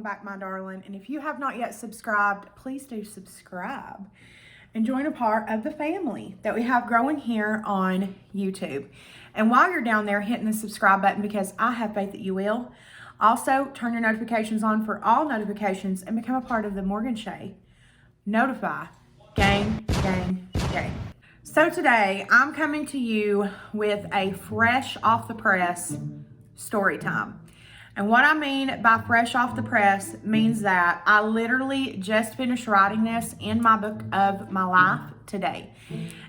back, my darling. And if you have not yet subscribed, please do subscribe and join a part of the family that we have growing here on YouTube. And while you're down there hitting the subscribe button, because I have faith that you will, also turn your notifications on for all notifications and become a part of the Morgan Shay Notify gang. So today I'm coming to you with a fresh off the press story time. And what I mean by fresh off the press means that I literally just finished writing this in my book of my life today.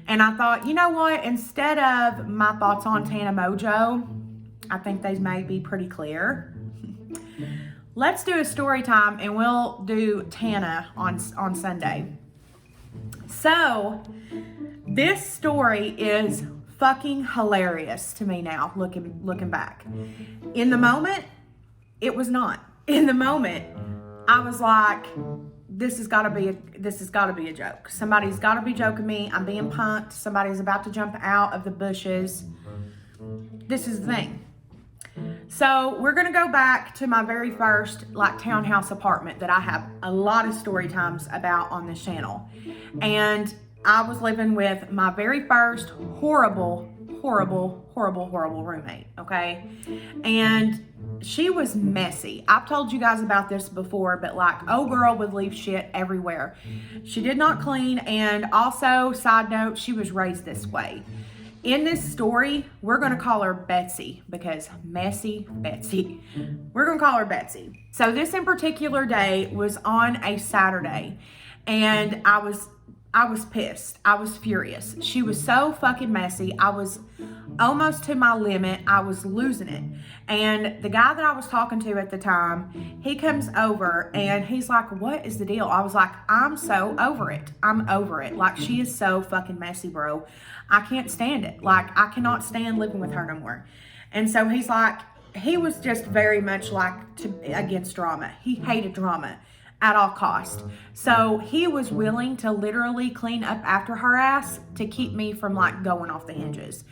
And I thought, you know what? Instead of my thoughts on Tana Mojo, I think these may be pretty clear. Let's do a story time and we'll do Tana on Sunday. So this story is fucking hilarious to me now, looking back. In the moment, it was not. In the moment, I was like, this has got to be a joke. Somebody's got to be joking me. I'm being punked. Somebody's about to jump out of the bushes. This is the thing. So we're going to go back to my very first townhouse apartment that I have a lot of story times about on this channel. And I was living with my very first horrible roommate, okay? And she was messy. I've told you guys about this before, but oh girl would leave shit everywhere. She did not clean, and also, side note, she was raised this way. In this story, we're going to call her Betsy because messy Betsy. We're going to call her Betsy. So this in particular day was on a Saturday, and I was pissed. I was furious. She was so fucking messy. I was almost to my limit. I was losing it. And the guy that I was talking to at the time, he comes over and he's like, what is the deal? I was like, I'm so over it. I'm over it. She is so fucking messy, bro. I can't stand it. I cannot stand living with her no more. And so he's like, he was just very much against drama. He hated drama at all cost. So he was willing to literally clean up after her ass to keep me from going off the hinges.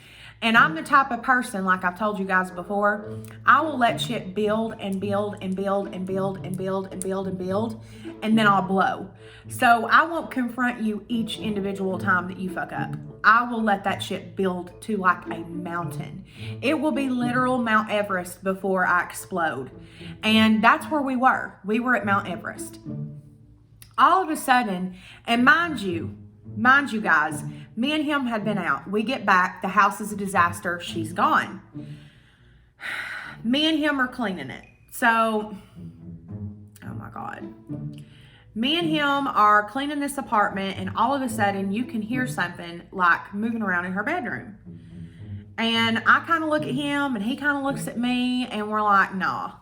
And I'm the type of person, like I've told you guys before, I will let shit build and build and build and build and build and build and build, and then I'll blow. So I won't confront you each individual time that you fuck up. I will let that shit build to a mountain. It will be literal Mount Everest before I explode. And that's where we were. We were at Mount Everest. All of a sudden, and mind you guys, me and him had been out. We get back, the house is a disaster, she's gone. Me and him are cleaning it. So, oh my God. Me and him are cleaning this apartment, and all of a sudden you can hear something moving around in her bedroom. And I kind of look at him and he kind of looks at me, and we're like, nah,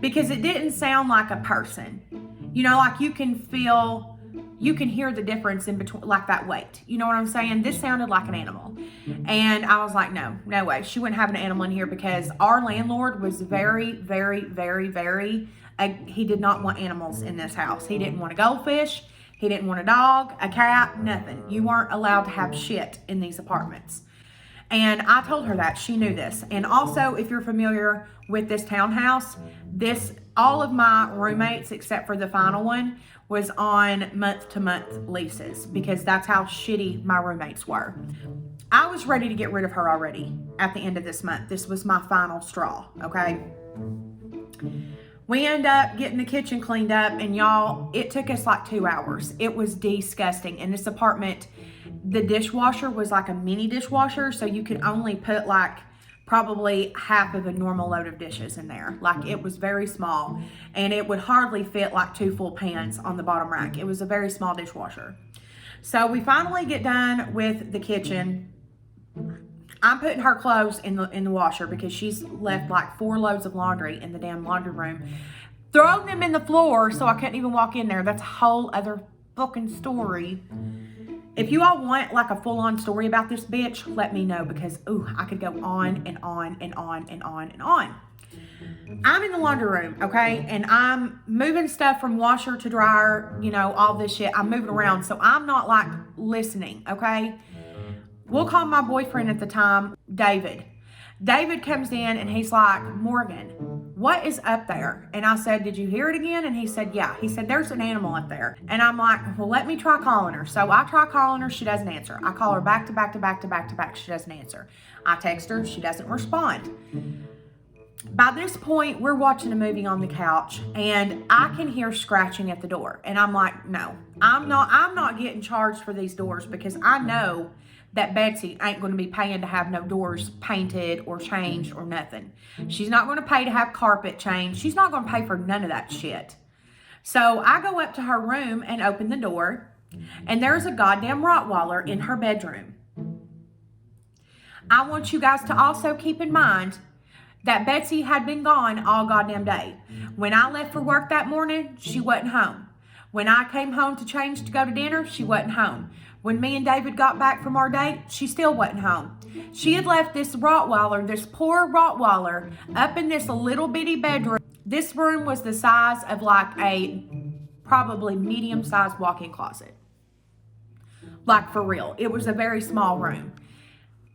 because it didn't sound like a person. You can hear the difference in between, that weight. You know what I'm saying? This sounded like an animal. And I was like, no way. She wouldn't have an animal in here, because our landlord was very, very, very, very, he did not want animals in this house. He didn't want a goldfish. He didn't want a dog, a cat, nothing. You weren't allowed to have shit in these apartments. And I told her that. She knew this. And also, if you're familiar with this townhouse, all of my roommates, except for the final one, was on month-to-month leases, because that's how shitty my roommates were. I was ready to get rid of her already at the end of this month. This was my final straw, okay? We end up getting the kitchen cleaned up, and y'all, it took us 2 hours. It was disgusting. In this apartment, the dishwasher was a mini dishwasher, so you could only put probably half of a normal load of dishes in there. It was very small, and it would hardly fit 2 full pans on the bottom rack. It was a very small dishwasher. So we finally get done with the kitchen. I'm putting her clothes in the washer, because she's left 4 loads of laundry in the damn laundry room, throwing them in the floor, so I couldn't even walk in there. That's a whole other fucking story. If you all want a full-on story about this bitch, let me know, because I could go on and on and on and on and on. I'm in the laundry room, okay, and I'm moving stuff from washer to dryer, all this shit. I'm moving around, so I'm not listening, okay? We'll call my boyfriend at the time David. David comes in and he's like, Morgan, what is up there? And I said, did you hear it again? And he said, yeah. He said, there's an animal up there. And I'm like, well, let me try calling her. So I try calling her. She doesn't answer. I call her back to back to back to back to back. She doesn't answer. I text her. She doesn't respond. By this point, we're watching a movie on the couch and I can hear scratching at the door. And I'm like, no, I'm not getting charged for these doors, because I know that Betsy ain't going to be paying to have no doors painted or changed or nothing. She's not going to pay to have carpet changed. She's not going to pay for none of that shit. So I go up to her room and open the door, and there's a goddamn Rottweiler in her bedroom. I want you guys to also keep in mind that Betsy had been gone all goddamn day. When I left for work that morning, she wasn't home. When I came home to change to go to dinner, she wasn't home. When me and David got back from our date, she still wasn't home. She had left this Rottweiler, this poor Rottweiler, up in this little bitty bedroom. This room was the size of like a probably medium-sized walk-in closet. Like, for real. It was a very small room.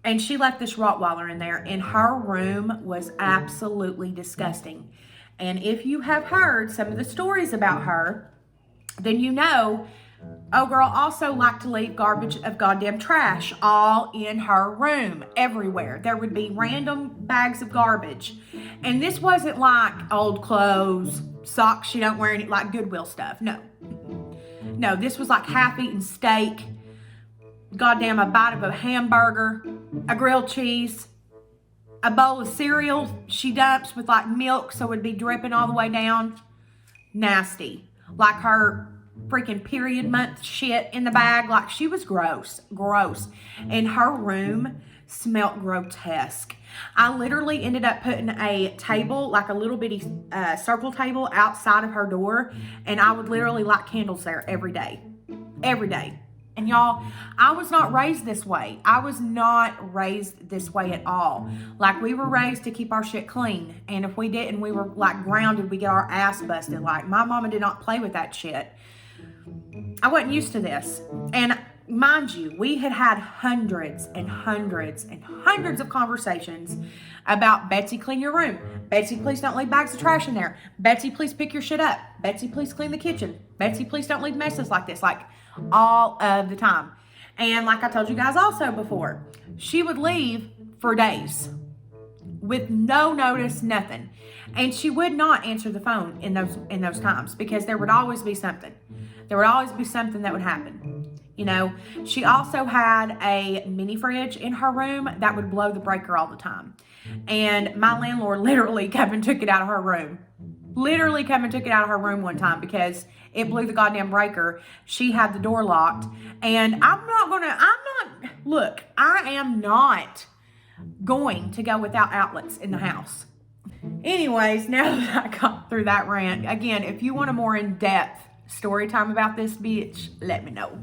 And she left this Rottweiler in there, and her room was absolutely disgusting. And if you have heard some of the stories about her, then you know, oh girl also liked to leave garbage of goddamn trash all in her room, everywhere. There would be random bags of garbage. And this wasn't like old clothes, socks she don't wear, any like Goodwill stuff. No. No, this was like half-eaten steak, goddamn a bite of a hamburger, a grilled cheese, a bowl of cereal she dumps with like milk so it would be dripping all the way down. Nasty. Like her freaking period month shit in the bag. Like, she was gross. And her room smelled grotesque. I literally ended up putting a table, like a little bitty circle table outside of her door, and I would literally light candles there every day. Every day. And y'all, I was not raised this way. I was not raised this way at all. Like, we were raised to keep our shit clean. And if we didn't, we were like grounded. We get our ass busted. Like, my mama did not play with that shit. I wasn't used to this. And mind you, we had had hundreds and hundreds and hundreds of conversations about, Betsy, clean your room. Betsy, please don't leave bags of trash in there. Betsy, please pick your shit up. Betsy, please clean the kitchen. Betsy, please don't leave messes like this. Like, all of the time. And like I told you guys also before, she would leave for days with no notice, nothing. And she would not answer the phone in those times, because there would always be something. There would always be something that would happen. You know, she also had a mini fridge in her room that would blow the breaker all the time. And my landlord literally came and took it out of her room. Literally came and took it out of her room one time because it blew the goddamn breaker. She had the door locked. And I am not going to go without outlets in the house. Anyways, now that I got through that rant, again, if you want a more in-depth story time about this bitch, let me know.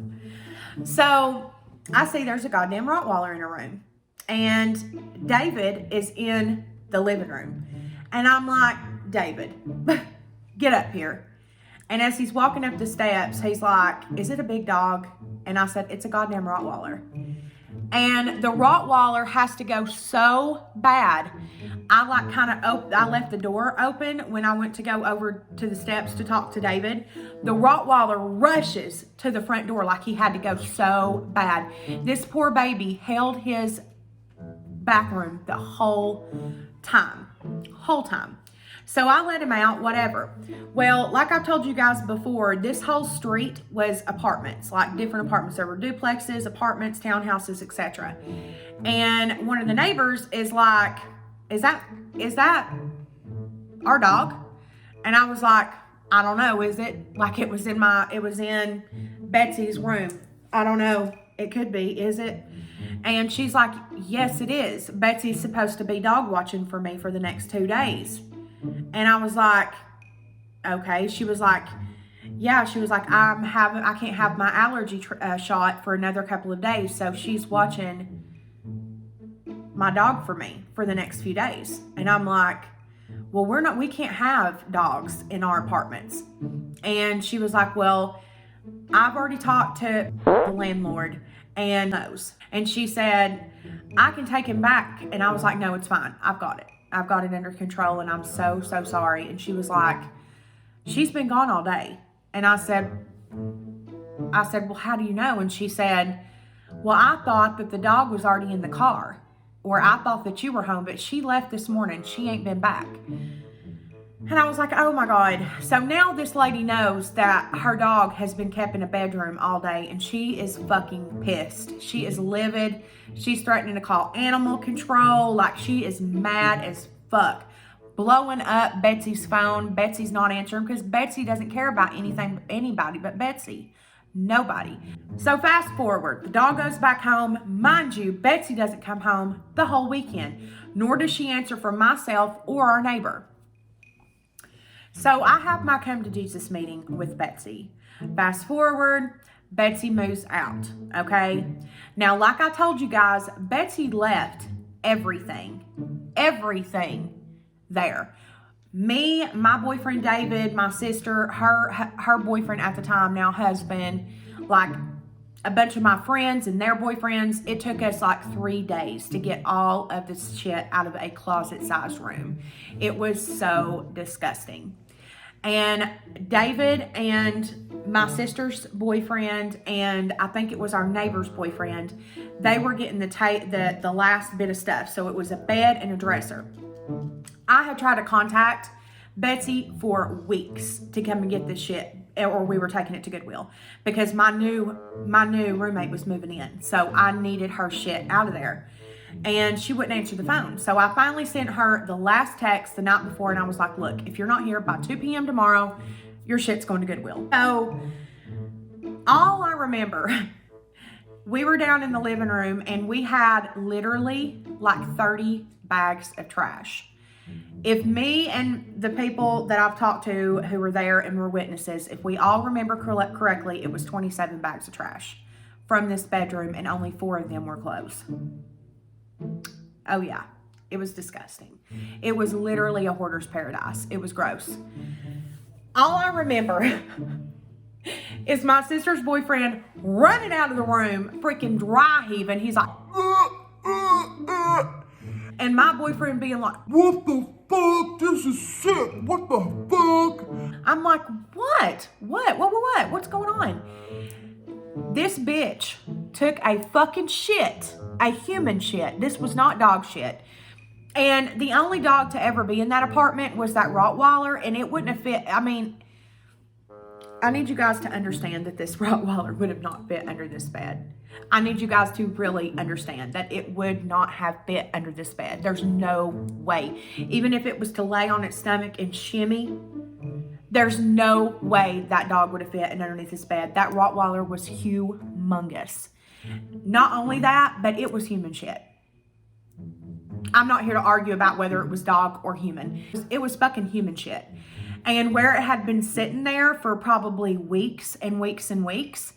So I see there's a goddamn Rottweiler in her room. And David is in the living room. And I'm like, David, get up here. And as he's walking up the steps, he's like, is it a big dog? And I said, it's a goddamn Rottweiler. And the Rottweiler has to go so bad. I left the door open when I went to go over to the steps to talk to David. The Rottweiler rushes to the front door like he had to go so bad. This poor baby held his bathroom the whole time. So I let him out, whatever. Well, like I told you guys before, this whole street was apartments, like different apartments. There were duplexes, apartments, townhouses, etc. And one of the neighbors is like, is that our dog? And I was like, I don't know, is it? Like, it was in Betsy's room. I don't know. It could be, is it? And she's like, yes, it is. Betsy's supposed to be dog watching for me for the next 2 days. And I was like, okay. She was like, yeah. She was like, I can't have my allergy shot for another couple of days. So she's watching my dog for me for the next few days. And I'm like, well, we can't have dogs in our apartments. And she was like, well, I've already talked to the landlord and those. And she said, I can take him back. And I was like, no, it's fine. I've got it. I've got it under control, and I'm so, so sorry. And she was like, she's been gone all day. And I said, well, how do you know? And she said, well, I thought that the dog was already in the car, or I thought that you were home, but she left this morning. She ain't been back. And I was like, oh my God. So now this lady knows that her dog has been kept in a bedroom all day, and she is fucking pissed. She is livid. She's threatening to call animal control. Like, she is mad as fuck. Blowing up Betsy's phone. Betsy's not answering because Betsy doesn't care about anybody but Betsy. Nobody. So fast forward, the dog goes back home. Mind you, Betsy doesn't come home the whole weekend, nor does she answer for myself or our neighbor. So I have my come to Jesus meeting with Betsy. Fast forward, Betsy moves out, okay? Now, like I told you guys, Betsy left everything there. Me, my boyfriend David, my sister, her boyfriend at the time, now husband, like a bunch of my friends and their boyfriends. It took us like 3 days to get all of this shit out of a closet-sized room. It was so disgusting. And David and my sister's boyfriend, and I think it was our neighbor's boyfriend, they were getting the last bit of stuff. So it was a bed and a dresser. I had tried to contact Betsy for weeks to come and get this shit, or we were taking it to Goodwill, because my new roommate was moving in. So I needed her shit out of there. And she wouldn't answer the phone. So I finally sent her the last text the night before, and I was like, look, if you're not here by 2 p.m. tomorrow, your shit's going to Goodwill. So all I remember, we were down in the living room, and we had literally like 30 bags of trash. If me and the people that I've talked to who were there and were witnesses, if we all remember correctly, it was 27 bags of trash from this bedroom, and only 4 of them were clothes. Oh yeah, it was disgusting. It was literally a hoarder's paradise. It was gross. All I remember is my sister's boyfriend running out of the room, freaking dry heaving. He's like, and my boyfriend being like, what the fuck? This is sick. What the fuck? I'm like, what? What's going on? This bitch took a fucking shit, a human shit. This was not dog shit. And the only dog to ever be in that apartment was that Rottweiler, and it wouldn't have fit. I mean, I need you guys to understand that this Rottweiler would have not fit under this bed. I need you guys to really understand that it would not have fit under this bed. There's no way. Even if it was to lay on its stomach and shimmy, there's no way that dog would have fit underneath this bed. That Rottweiler was humongous. Not only that, but it was human shit. I'm not here to argue about whether it was dog or human. It was fucking human shit. And where it had been sitting there for probably weeks and weeks and weeks,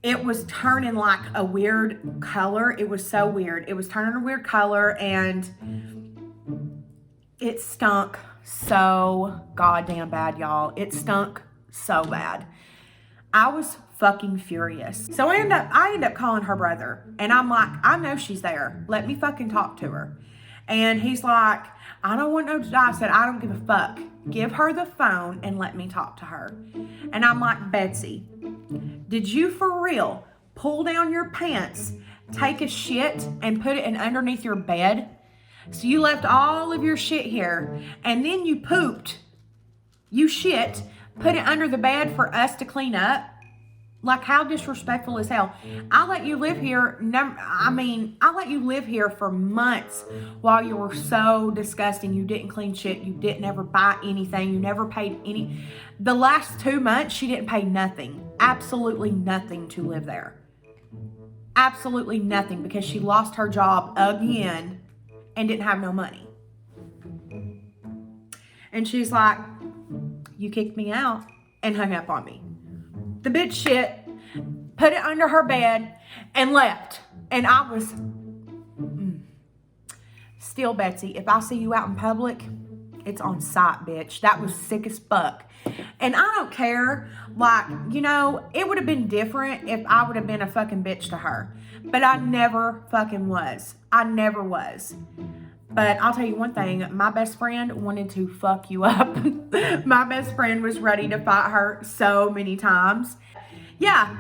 it was turning like a weird color. It was so weird. It was turning a weird color, and it stunk so goddamn bad, y'all. It stunk so bad. I was fucking furious. So I end up calling her brother, and I'm like, I know she's there. Let me fucking talk to her. And he's like, I don't want no. I said, I don't give a fuck. Give her the phone and let me talk to her. And I'm like, Betsy, did you for real pull down your pants, take a shit, and put it in underneath your bed? So you left all of your shit here, and then you pooped, you shit, put it under the bed for us to clean up? Like, how disrespectful is hell? I let you live here. I let you live here for months while you were so disgusting. You didn't clean shit. You didn't ever buy anything. You never paid any. The last 2 months, she didn't pay nothing. Absolutely nothing to live there. Absolutely nothing, because she lost her job again and didn't have no money. And she's like, you kicked me out, and hung up on me. The bitch shit, put it under her bed, and left. And I was, still, Betsy, if I see you out in public, it's on sight, bitch. That was sick as fuck. And I don't care, like, you know, it would have been different if I would have been a fucking bitch to her. But I never fucking was. I never was. But I'll tell you one thing, my best friend wanted to fuck you up. My best friend was ready to fight her so many times. Yeah,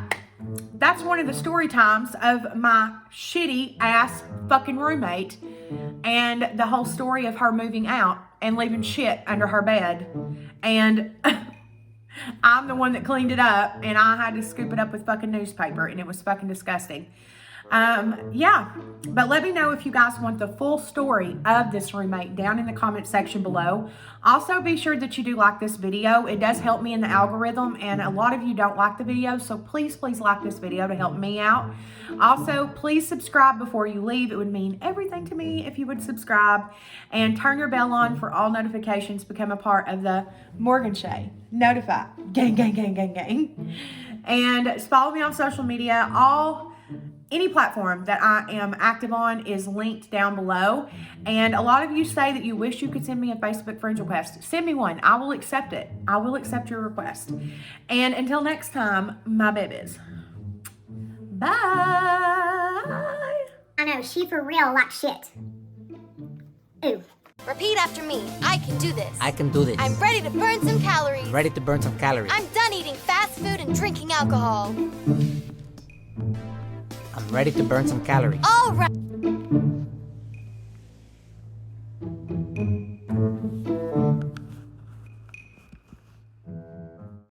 that's one of the story times of my shitty ass fucking roommate and the whole story of her moving out and leaving shit under her bed. And I'm the one that cleaned it up, and I had to scoop it up with fucking newspaper, and it was fucking disgusting. Yeah, but let me know if you guys want the full story of this roommate down in the comment section below. Also, be sure that you do like this video. It does help me in the algorithm, and a lot of you don't like the video, so please like this video to help me out. Also, please subscribe before you leave. It would mean everything to me if you would subscribe, and turn your bell on for all notifications. Become a part of the Morgan Shay Notify gang. And follow me on social media. Any platform that I am active on is linked down below. And a lot of you say that you wish you could send me a Facebook friend request. Send me one. I will accept it. I will accept your request. And until next time, my babies. Bye. I know, she for real like shit. Ooh. Repeat after me. I can do this. I can do this. I'm ready to burn some calories. Ready to burn some calories. I'm done eating fast food and drinking alcohol. I'm ready to burn some calories. All right.